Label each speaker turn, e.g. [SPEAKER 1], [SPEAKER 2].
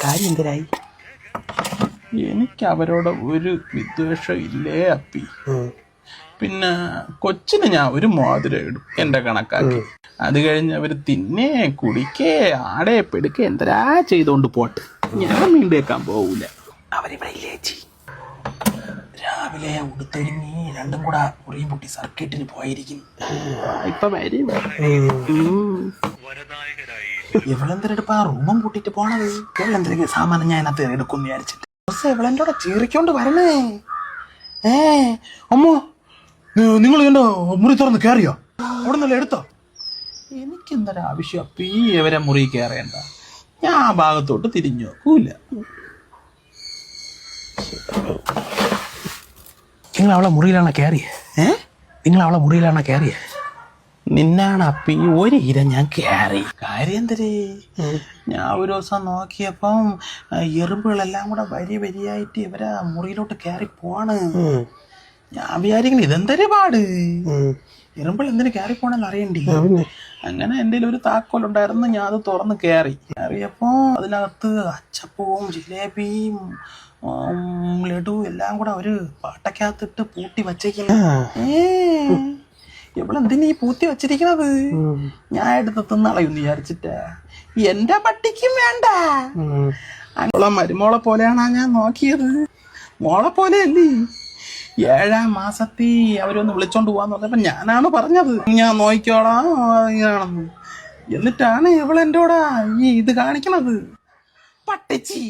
[SPEAKER 1] കാര്യം എന്തരായി?
[SPEAKER 2] എനിക്ക് അവരോട് ഒരു വിദ്വേഷം ഇല്ലേ അപ്പി. പിന്നെ കൊച്ചിന് ഞാൻ ഒരു മോതിരം ഇടും എന്റെ കണക്കാക്കി. അത് കഴിഞ്ഞ് അവര് തിന്നേ കുടിക്കേ ആടേ പെടുക്കേ എന്തരാ ചെയ്തോണ്ട് പോട്ടെ, ഞാൻ വീണ്ടേക്കാൻ പോവൂല.
[SPEAKER 1] അവരിവിടെ ഇല്ലേ ചേച്ചി? രാവിലെ ഉടുത്തൊരുങ്ങി രണ്ടും കൂടെ മുറിയും പൊട്ടി സർക്കിട്ടിന് പോയിരിക്കും.
[SPEAKER 2] ഇപ്പൊ വരും.
[SPEAKER 1] ഇവളെന്തിനെടുപ്പാ റൂമും പൂട്ടിട്ട് പോണത്? ഇവളെന്തെങ്കിലും സാമാനം ഞാൻ അതിനകത്ത് എടുക്കും വിചാരിച്ചിട്ട് ഇവളെന്റെ കൂടെ ചീറിക്കൊണ്ട് വരണേ. അമ്മോ, നിങ്ങൾ എന്റെ മുറി തുറന്ന് കയറിയോ? അവിടെ നിന്നല്ല എടുത്തോ?
[SPEAKER 2] എനിക്കെന്തൊരാവശ്യം അപ്പി ഇവരെ മുറി കയറേണ്ട? ഞാൻ ആ ഭാഗത്തോട്ട് തിരിഞ്ഞു നോക്കൂല.
[SPEAKER 1] നിങ്ങൾ അവളെ മുറിയിലാണ് കയറിയേ? നിങ്ങൾ അവളെ മുറിയിലാണ് കയറിയേ?
[SPEAKER 2] നിന്നാണ് അപ്പി ഒരു ഇര ഞാൻ കയറി.
[SPEAKER 1] കാര്യം എന്തരേ?
[SPEAKER 2] ഞാൻ ഒരു ദിവസം നോക്കിയപ്പം എറുമ്പുകളെല്ലാം കൂടെ വരി വരിയായിട്ട് ഇവരെ മുറിയിലോട്ട് കയറി പോവാണ്. ഞാൻ വിചാരിക്കണം ഇതെന്തൊരു പാട്, എറുമ്പിൾ എന്തിനു കയറി പോണെന്ന് അറിയണ്ടേ. അങ്ങനെ എൻ്റെ ഒരു താക്കോലുണ്ടായിരുന്നു, ഞാൻ അത് തുറന്ന് കയറിയപ്പോ അതിനകത്ത് അച്ചപ്പവും ജിലേബിയും ലഡു എല്ലാം കൂടെ ഒരു പാട്ടക്കകത്തിട്ട് പൂട്ടി വച്ചേക്കുന്നു. ഇവളെന്തിനീ പൂത്തി വച്ചിരിക്കണത്? ഞാൻ എടുത്ത് തിന്നളയുന്ന് വിചാരിച്ചിട്ടാ. എന്റെ പട്ടിക്കും വേണ്ട. അവളെ മരുമോളെ പോലെയാണ് ഞാൻ നോക്കിയത്, മോളെ പോലെയല്ലേ. 7-ാം മാസത്തിൽ അവരൊന്ന് വിളിച്ചോണ്ട് പോവാന്ന് പറഞ്ഞപ്പോ ഞാനാണ് പറഞ്ഞത് ഞാൻ നോക്കിക്കോളാം ഇങ്ങനെയാണെന്ന്. എന്നിട്ടാണ് ഇവളെൻ്റെ കൂടെ ഈ ഇത് കാണിക്കണത്. പട്ടിച്ചി.